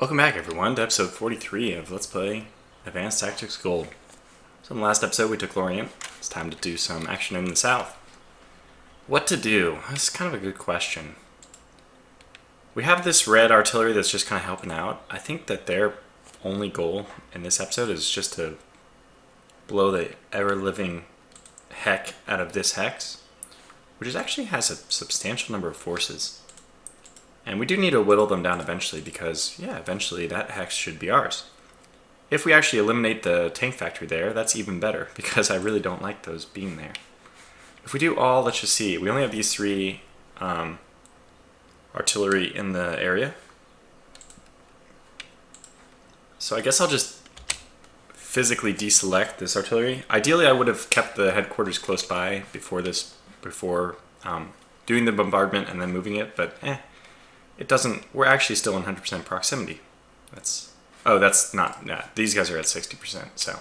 Welcome back everyone to episode 43 of Let's Play Advanced Tactics Gold. So in the last episode we took Lorient. It's time to do some action in the south. What to do? That's kind of a good question. We have this red artillery that's just kind of helping out. I think that their only goal in this episode is just to blow the ever-living heck out of this hex, which actually has a substantial number of forces. And we do need to whittle them down eventually because, yeah, eventually that hex should be ours. If we actually eliminate the tank factory there, that's even better because I really don't like those being there. If we do all, let's just see, we only have these three artillery in the area. So I guess I'll just physically deselect this artillery. Ideally I would have kept the headquarters close by before doing the bombardment and then moving it, but it doesn't, we're actually still in 100% proximity. That's not, these guys are at 60%, so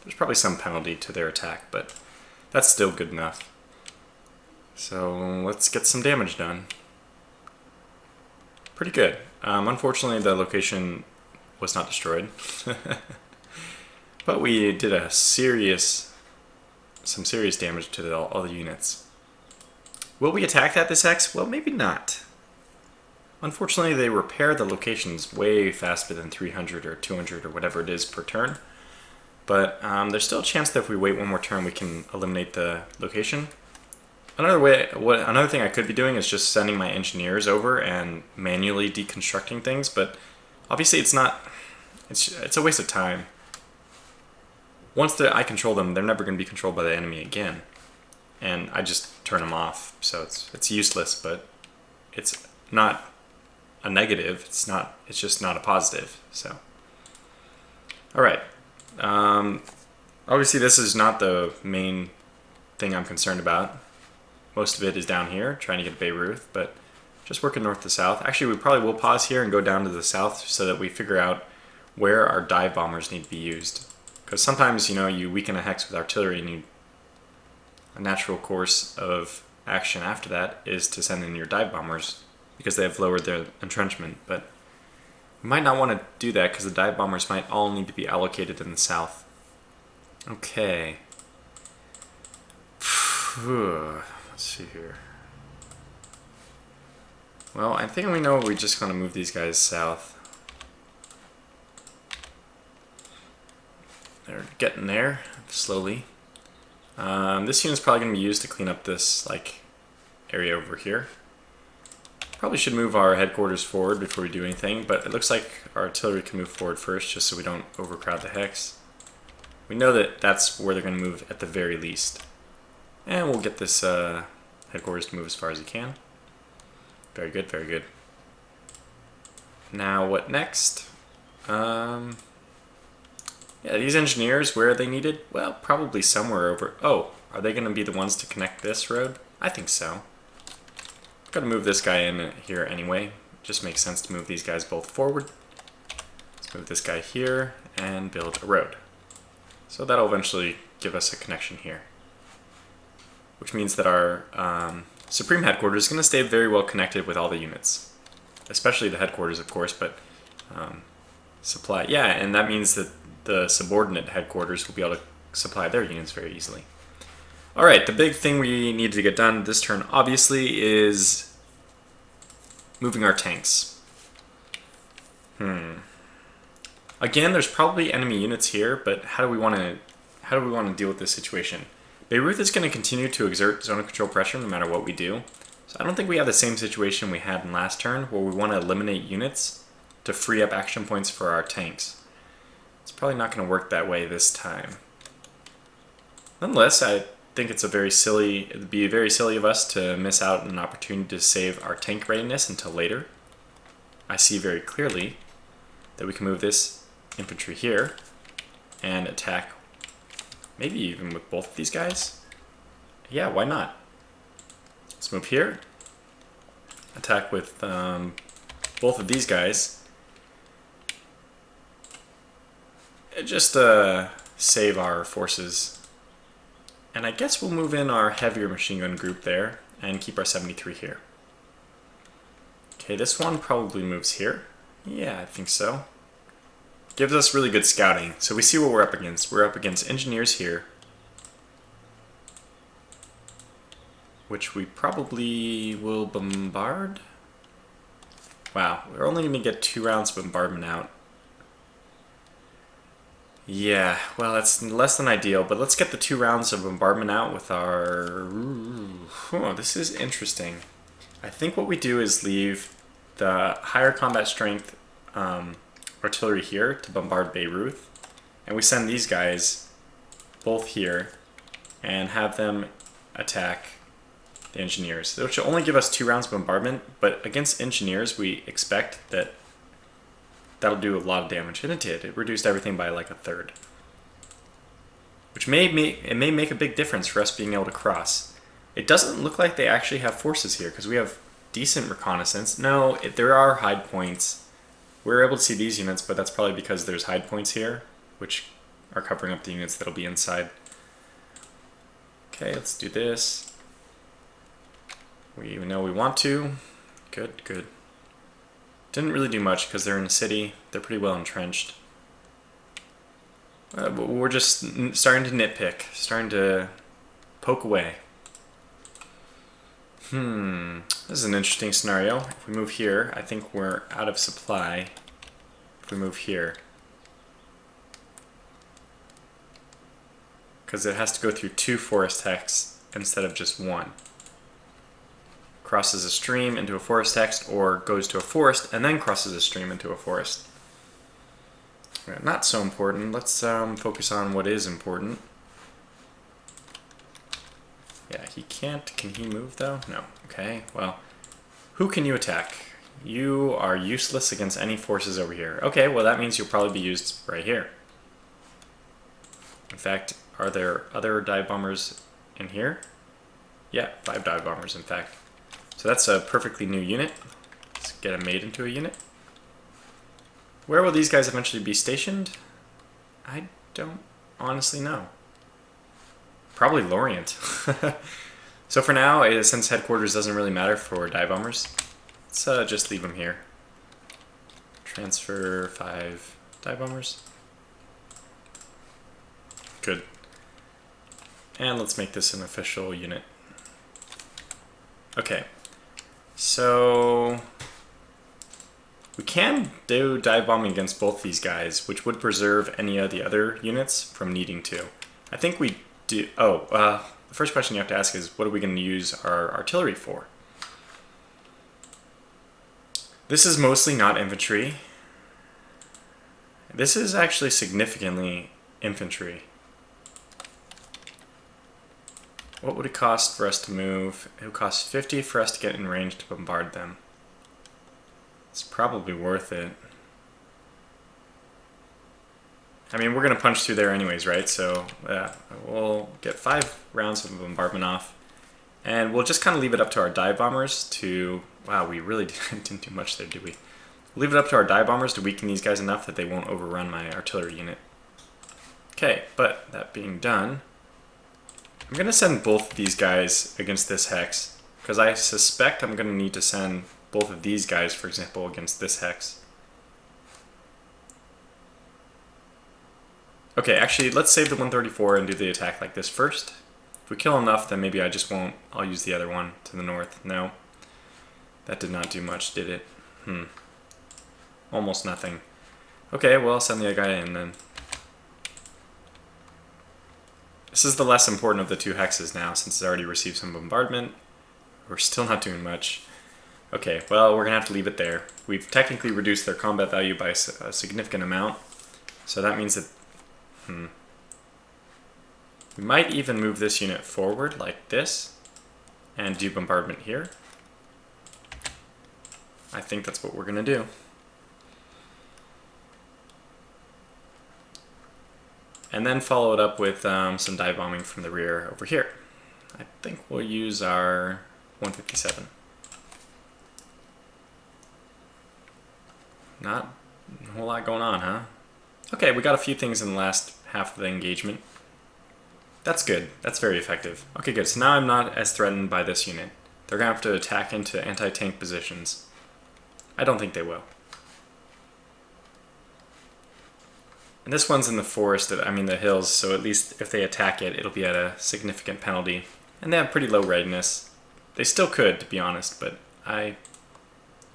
there's probably some penalty to their attack, but that's still good enough. So let's get some damage done. Pretty good. Unfortunately the location was not destroyed, but we did some serious damage to all the units. Will we attack that this hex? Well, maybe not. Unfortunately, they repair the locations way faster than 300 or 200 or whatever it is per turn. But there's still a chance that if we wait one more turn, we can eliminate the location. Another thing I could be doing is just sending my engineers over and manually deconstructing things. But obviously, it's a waste of time. Once I control them, they're never going to be controlled by the enemy again, and I just turn them off. So it's useless, but it's not a negative. It's just not a positive. So, all right. Obviously, this is not the main thing I'm concerned about. Most of it is down here, trying to get Bayreuth, but just working north to south. Actually, we probably will pause here and go down to the south so that we figure out where our dive bombers need to be used. Because sometimes, you weaken a hex with artillery, and a natural course of action after that is to send in your dive bombers, because they have lowered their entrenchment, but we might not want to do that because the dive bombers might all need to be allocated in the south. Okay. Let's see here. Well, I think we know we're just going to move these guys south. They're getting there slowly. This unit's probably going to be used to clean up this area over here. Probably should move our headquarters forward before we do anything, but it looks like our artillery can move forward first just so we don't overcrowd the hex. We know that that's where they're going to move at the very least. And we'll get this headquarters to move as far as it can. Very good, very good. Now what next? Yeah, these engineers, where are they needed? Well, probably somewhere over... Oh, are they going to be the ones to connect this road? I think so. Got to move this guy in here anyway. Just makes sense to move these guys both forward. Let's move this guy here and build a road. So that'll eventually give us a connection here. Which means that our Supreme Headquarters is going to stay very well connected with all the units. Especially the headquarters, of course, but supply... Yeah, and that means that the subordinate headquarters will be able to supply their units very easily. Alright, the big thing we need to get done this turn, obviously, is moving our tanks. Again, there's probably enemy units here, but how do we want to deal with this situation? Bayreuth is going to continue to exert zone of control pressure no matter what we do. So I don't think we have the same situation we had in last turn, where we want to eliminate units to free up action points for our tanks. It's probably not going to work that way this time. Nonetheless, I think it'd be very silly of us to miss out on an opportunity to save our tank readiness until later. I see very clearly that we can move this infantry here and attack maybe even with both of these guys. Yeah, why not? Let's move here, attack with both of these guys. Just save our forces. And I guess we'll move in our heavier machine gun group there and keep our 73 here. Okay, this one probably moves here. Yeah, I think so. Gives us really good scouting. So we see what we're up against. We're up against engineers here, which we probably will bombard. Wow, we're only going to get 2 rounds of bombardment out. Yeah, well, that's less than ideal, but let's get the 2 rounds of bombardment out with our... Ooh, this is interesting. I think what we do is leave the higher combat strength artillery here to bombard Bayreuth, and we send these guys both here and have them attack the engineers, which will only give us 2 rounds of bombardment, but against engineers we expect that that'll do a lot of damage, and it did. It reduced everything by like a third, which may make a big difference for us being able to cross. It doesn't look like they actually have forces here because we have decent reconnaissance. No, there are hide points. We're able to see these units, but that's probably because there's hide points here, which are covering up the units that'll be inside. Okay, let's do this. We even know we want to. Good, good. Didn't really do much because they're in a city. They're pretty well entrenched. But we're just starting to nitpick, starting to poke away. This is an interesting scenario. If we move here, I think we're out of supply. If we move here, because it has to go through 2 forest hex instead of just 1. Crosses a stream into a forest hex, or goes to a forest and then crosses a stream into a forest. Not so important. Let's focus on what is important. Yeah, he can't. Can he move though? No. Okay, well, who can you attack? You are useless against any forces over here. Okay, well that means you'll probably be used right here. In fact, are there other dive bombers in here? Yeah, 5 dive bombers in fact. So that's a perfectly new unit. Let's get them made into a unit. Where will these guys eventually be stationed? I don't honestly know. Probably Lorient. So for now, since headquarters doesn't really matter for dive bombers, let's just leave them here. Transfer 5 dive bombers. Good. And let's make this an official unit. Okay. So we can do dive bombing against both these guys, which would preserve any of the other units from needing to. I think we do. The first question you have to ask is, what are we going to use our artillery for? This is mostly not infantry. This is actually significantly infantry. What would it cost for us to move? It would cost 50 for us to get in range to bombard them. It's probably worth it. I mean, we're going to punch through there anyways, right? So we'll get 5 rounds of bombardment off. And we'll just kind of leave it up to our dive bombers to... Wow, we really didn't do much there, did we? Leave it up to our dive bombers to weaken these guys enough that they won't overrun my artillery unit. Okay, but that being done, I'm going to send both of these guys against this hex, because I suspect I'm going to need to send both of these guys, for example, against this hex. Okay, actually, let's save the 134 and do the attack like this first. If we kill enough, then maybe I just won't. I'll use the other one to the north. No. That did not do much, did it? Almost nothing. Okay, well, I'll send the other guy in then. This is the less important of the 2 hexes now, since it's already received some bombardment. We're still not doing much. Okay, well, we're going to have to leave it there. We've technically reduced their combat value by a significant amount. So that means that... We might even move this unit forward like this and do bombardment here. I think that's what we're going to do. And then follow it up with some dive bombing from the rear over here. I think we'll use our 157. Not a whole lot going on, huh? Okay, we got a few things in the last half of the engagement. That's good. That's very effective. Okay, good. So now I'm not as threatened by this unit. They're going to have to attack into anti-tank positions. I don't think they will. And this one's in the forest, I mean the hills, so at least if they attack it, it'll be at a significant penalty. And they have pretty low readiness. They still could, to be honest, but I'm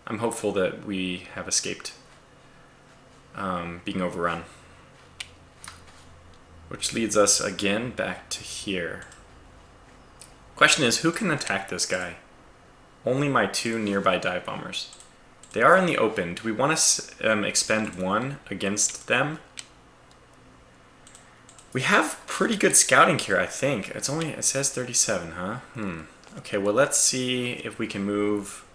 hopeful that we have escaped being overrun. Which leads us again back to here. Question is, who can attack this guy? Only my 2 nearby dive bombers. They are in the open. Do we want to expend 1 against them? We have pretty good scouting here, I think. It says 37, huh? Okay, well let's see if we can move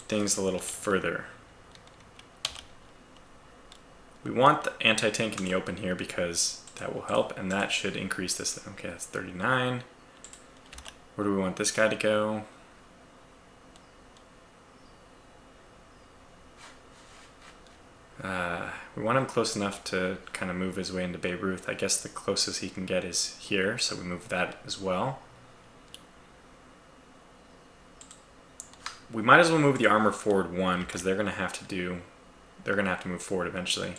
things a little further. We want the anti-tank in the open here because that will help, and that should increase this. Okay, that's 39. Where do we want this guy to go? We want him close enough to kind of move his way into Bayreuth. I guess the closest he can get is here, so we move that as well. We might as well move the armor forward 1 because they're gonna have to move forward eventually.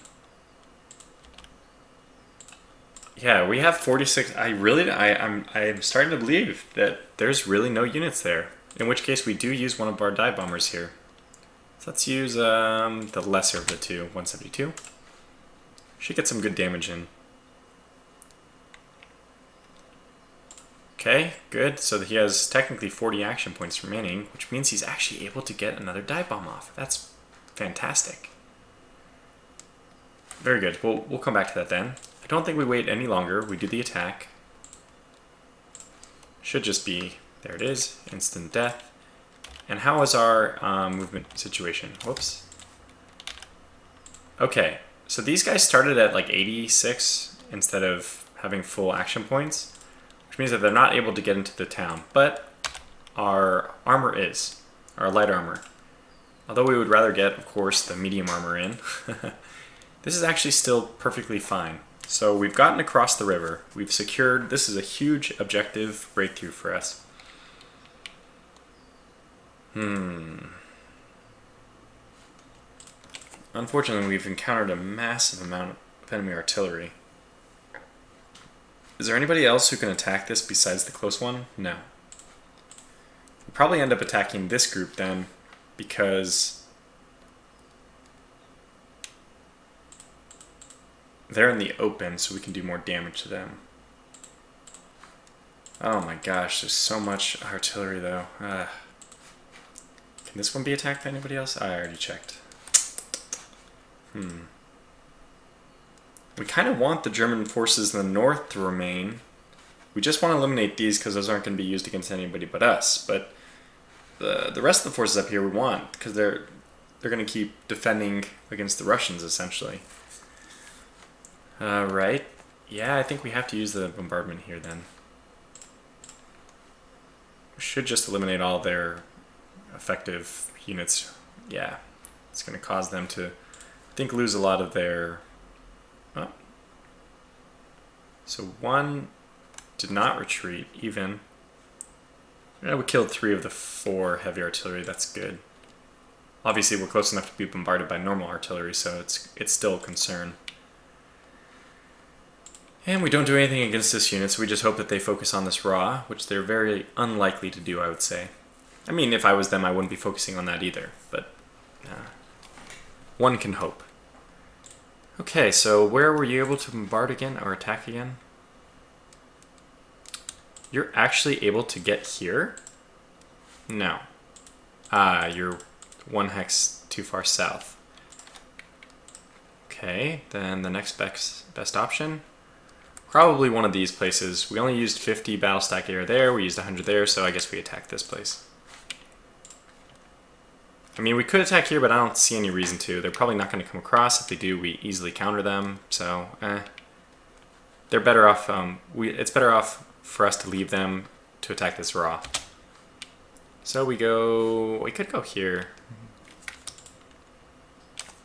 Yeah, we have 46. I'm starting to believe that there's really no units there. In which case we do use one of our dive bombers here. So let's use the lesser of the 2, 172. Should get some good damage in. Okay, good. So he has technically 40 action points remaining, which means he's actually able to get another dive bomb off. That's fantastic. Very good. We'll come back to that then. I don't think we wait any longer. We do the attack. Should just be, there it is, instant death. And how is our movement situation? Whoops. Okay, so these guys started at like 86 instead of having full action points, which means that they're not able to get into the town. But our armor is, our light armor. Although we would rather get, of course, the medium armor in. This is actually still perfectly fine. So we've gotten across the river. We've secured, this is a huge objective breakthrough for us. Unfortunately, we've encountered a massive amount of enemy artillery. Is there anybody else who can attack this besides the close one? No. We'll probably end up attacking this group then, because they're in the open, so we can do more damage to them. Oh my gosh, there's so much artillery though. Can this one be attacked by anybody else? I already checked. We kind of want the German forces in the north to remain. We just want to eliminate these because those aren't going to be used against anybody but us. But the rest of the forces up here we want, because they're going to keep defending against the Russians essentially. Right. Yeah, I think we have to use the bombardment here then. We should just eliminate all their effective units. Yeah, it's going to cause them to, I think, lose a lot of their... Oh. So 1 did not retreat, even. Yeah, we killed 3 of the 4 heavy artillery, that's good. Obviously, we're close enough to be bombarded by normal artillery, so it's still a concern. And we don't do anything against this unit, so we just hope that they focus on this raw, which they're very unlikely to do, I would say. I mean, if I was them, I wouldn't be focusing on that either, but one can hope. Okay, so where were you able to bombard again, or attack again? You're actually able to get here? No. You're 1 hex too far south. Okay, then the next best option? Probably one of these places. We only used 50 battle stack air there, we used 100 there, so I guess we attack this place. I mean, we could attack here, but I don't see any reason to. They're probably not going to come across. If they do, we easily counter them, so they're better off. It's better off for us to leave them to attack this raw. So we could go here.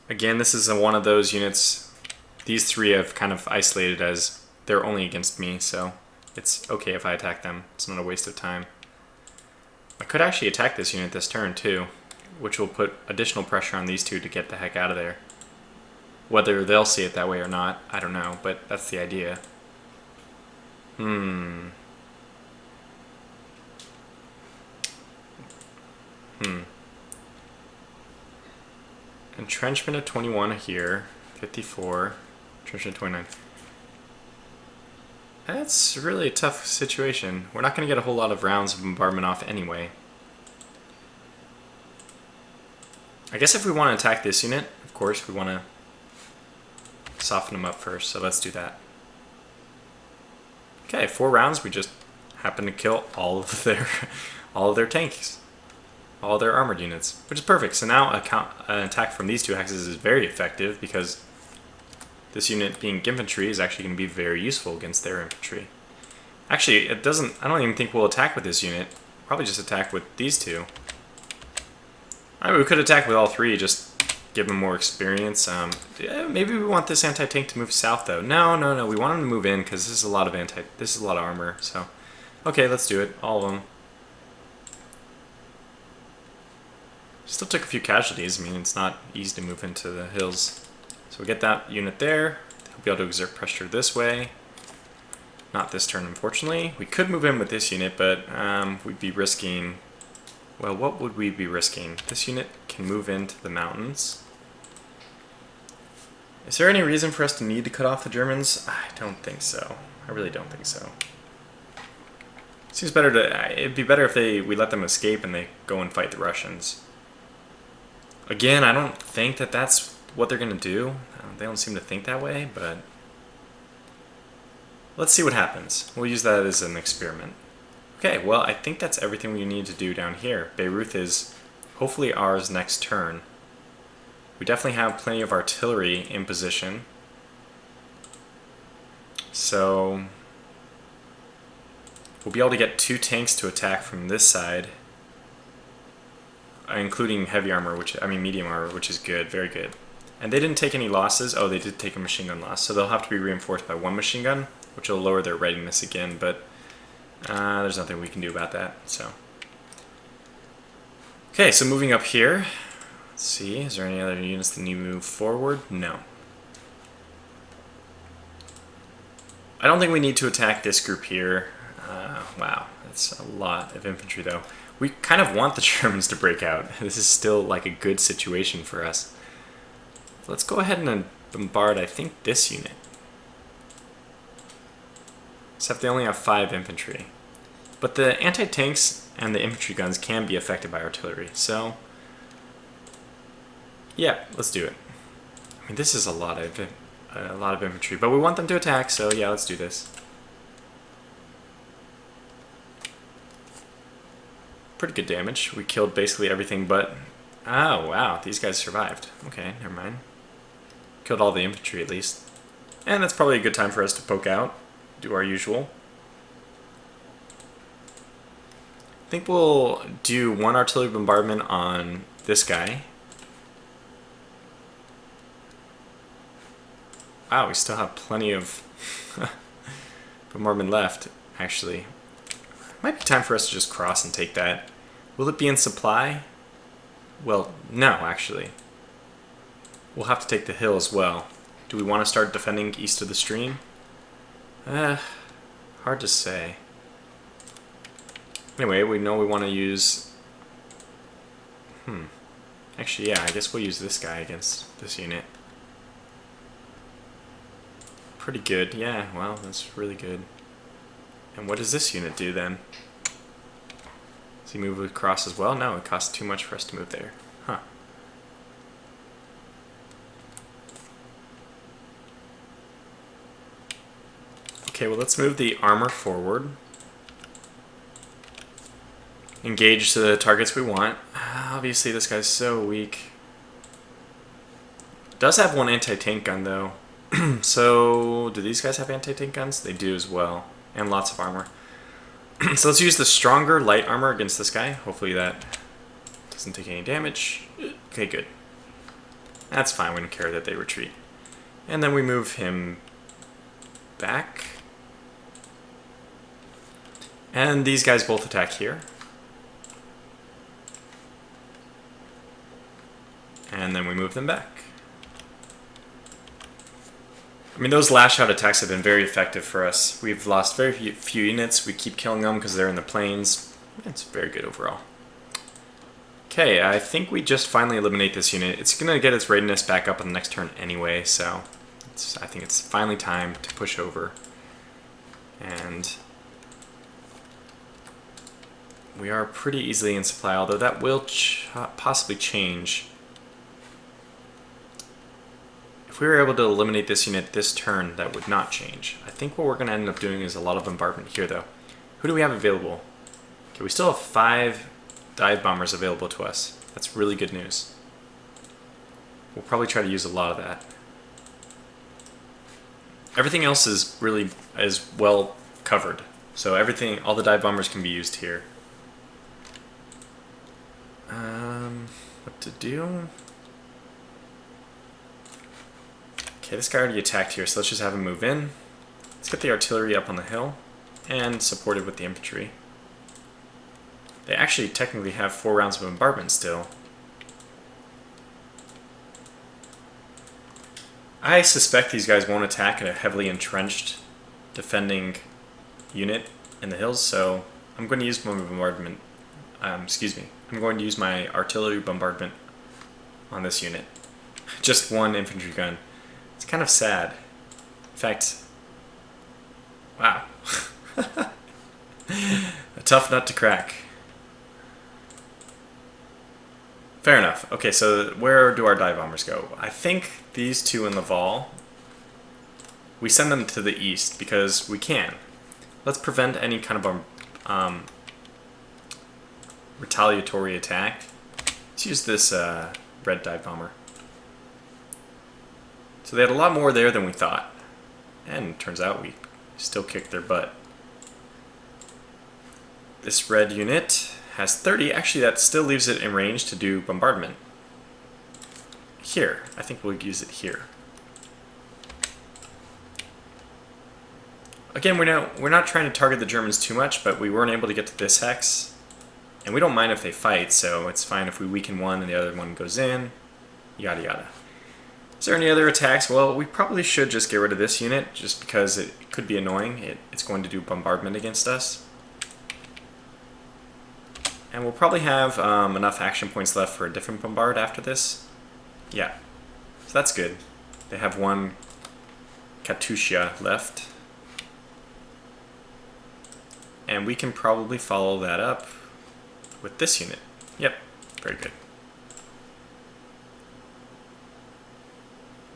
Again, this is one of those units. These 3 have kind of isolated as they're only against me, so it's okay if I attack them. It's not a waste of time. I could actually attack this unit this turn too, which will put additional pressure on these 2 to get the heck out of there. Whether they'll see it that way or not, I don't know, but that's the idea. Entrenchment of 21 here, 54, entrenchment of 29. That's really a tough situation. We're not going to get a whole lot of rounds of bombardment off anyway. I guess if we want to attack this unit, of course, we want to soften them up first, so let's do that. Okay, 4 rounds, we just happen to kill all of their tanks. All their armored units, which is perfect. So now an attack from these 2 hexes is very effective because this unit being infantry is actually going to be very useful against their infantry. Actually, I don't even think we'll attack with this unit. Probably just attack with these 2. I mean, we could attack with all 3, just give them more experience. Yeah, maybe we want this anti-tank to move south though. No, we want them to move in because this is a lot of armor. So, okay, let's do it. All of them. Still took a few casualties. I mean, it's not easy to move into the hills. So we get that unit there. He'll be able to exert pressure this way. Not this turn, unfortunately. We could move in with this unit, but we'd be risking... Well, what would we be risking? This unit can move into the mountains. Is there any reason for us to need to cut off the Germans? I don't think so. I really don't think so. Seems better to... It'd be better if we let them escape and they go and fight the Russians. Again, I don't think that that's what they're going to do. They don't seem to think that way, but let's see what happens. We'll use that as an experiment. Okay, well, I think that's everything we need to do down here. Bayreuth is hopefully ours next turn. We definitely have plenty of artillery in position. So we'll be able to get 2 tanks to attack from this side. Including heavy armor, medium armor, which is good, very good. And they didn't take any losses. Oh, they did take a machine gun loss, so they'll have to be reinforced by 1 machine gun, which will lower their readiness again, but there's nothing we can do about that, so. Okay, so moving up here, let's see, is there any other units that need to move forward? No. I don't think we need to attack this group here. Wow, that's a lot of infantry though. We kind of want the Germans to break out. This is still like a good situation for us. Let's go ahead and bombard, I think, this unit. Except they only have 5 infantry. But the anti-tanks and the infantry guns can be affected by artillery, so... yeah, let's do it. I mean, this is a lot of infantry, but we want them to attack, so yeah, let's do this. Pretty good damage. We killed basically everything but... oh, wow, these guys survived. Okay, never mind. Killed all the infantry at least. And that's probably a good time for us to poke out. Do our usual. I think we'll do 1 artillery bombardment on this guy. Wow, we still have plenty of bombardment left, actually. Might be time for us to just cross and take that. Will it be in supply? Well, no, actually. We'll have to take the hill as well. Do we want to start defending east of the stream? Hard to say. Anyway, we know we want to use... Actually, yeah, I guess we'll use this guy against this unit. Pretty good, yeah, well, that's really good. And what does this unit do then? Does he move across as well? No, it costs too much for us to move there. Huh. Okay, well, let's move the armor forward. Engage the targets we want. Obviously, this guy's so weak. Does have 1 anti-tank gun, though. So, do these guys have anti-tank guns? They do as well. And lots of armor. So let's use the stronger light armor against this guy. Hopefully that doesn't take any damage. Okay, good. That's fine. We don't care that they retreat. And then we move him back. And these guys both attack here. And then we move them back. I mean, those lash out attacks have been very effective for us. We've lost very few units. We keep killing them because they're in the plains. It's very good overall. Okay, I think we just finally eliminate this unit. It's going to get its readiness back up on the next turn anyway, so I think it's finally time to push over. And we are pretty easily in supply, although that will possibly change. If we were able to eliminate this unit this turn, that would not change. I think what we're going to end up doing is a lot of bombardment here, though. Who do we have available? Okay, we still have 5 dive bombers available to us. That's really good news. We'll probably try to use a lot of that. Everything else is really well covered. So everything, all the dive bombers can be used here. What to do? Okay, this guy already attacked here, so let's just have him move in. Let's get the artillery up on the hill and support it with the infantry. They actually technically have 4 rounds of bombardment still. I suspect these guys won't attack at a heavily entrenched defending unit in the hills, so I'm going to use my bombardment. I'm going to use my artillery bombardment on this unit. Just 1 infantry gun. It's kind of sad. In fact, wow. A tough nut to crack. Fair enough. Okay, so where do our dive bombers go? I think these 2 in Laval, we send them to the east because we can. Let's prevent any kind of retaliatory attack. Let's use this red dive bomber. So they had a lot more there than we thought. And it turns out we still kicked their butt. This red unit has 30. Actually, that still leaves it in range to do bombardment. Here. I think we'll use it here. Again, we're not trying to target the Germans too much, but we weren't able to get to this hex. And we don't mind if they fight, so it's fine if we weaken one and the other one goes in. Yada yada. Is there any other attacks? Well, we probably should just get rid of this unit, just because it could be annoying. It's going to do bombardment against us. And we'll probably have enough action points left for a different bombard after this. Yeah, so that's good. They have 1 Katusha left. And we can probably follow that up with this unit. Yep, very good.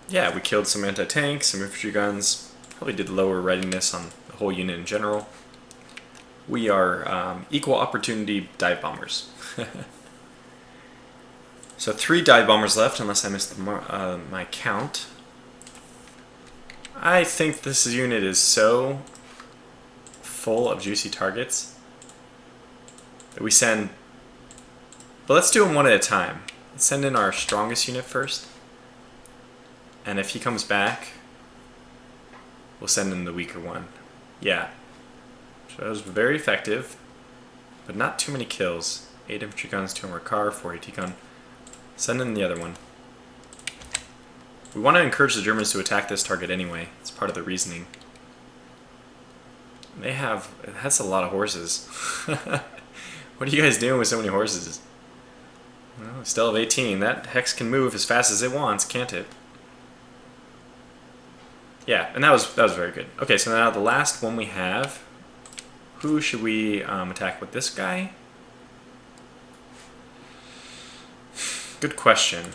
Yeah, we killed some anti-tanks, some infantry guns. Probably did lower readiness on the whole unit in general. We are equal opportunity dive bombers. So 3 dive bombers left, unless I missed my count. I think this unit is so full of juicy targets that we send. But let's do them one at a time. Let's send in our strongest unit first. And if he comes back, we'll send in the weaker one. Yeah. So that was very effective, but not too many kills. 8 infantry guns, 2 armored car, 4 AT gun. Send in the other one. We want to encourage the Germans to attack this target anyway. It's part of the reasoning. That's a lot of horses. What are you guys doing with so many horses? Well, we still have 18. That hex can move as fast as it wants, can't it? Yeah, and that was very good. Okay, so now the last one we have. Who should we attack with? This guy? Good question.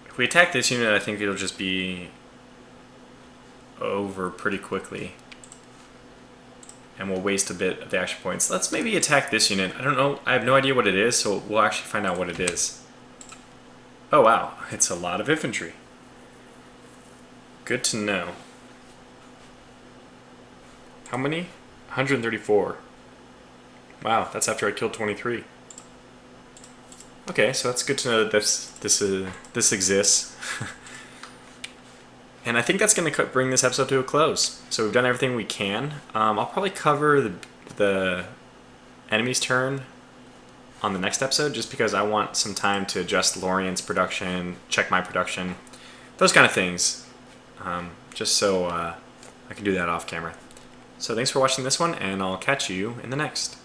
If we attack this unit, I think it'll just be over pretty quickly. And we'll waste a bit of the action points. Let's maybe attack this unit. I don't know. I have no idea what it is, so we'll actually find out what it is. Oh, wow. It's a lot of infantry. Good to know. How many? 134. Wow, that's after I killed 23. Okay, so that's good to know that this exists. And I think that's going to bring this episode to a close. So we've done everything we can. I'll probably cover the enemy's turn on the next episode, just because I want some time to adjust Lorian's production, check my production, those kind of things, just so I can do that off camera. So thanks for watching this one, and I'll catch you in the next.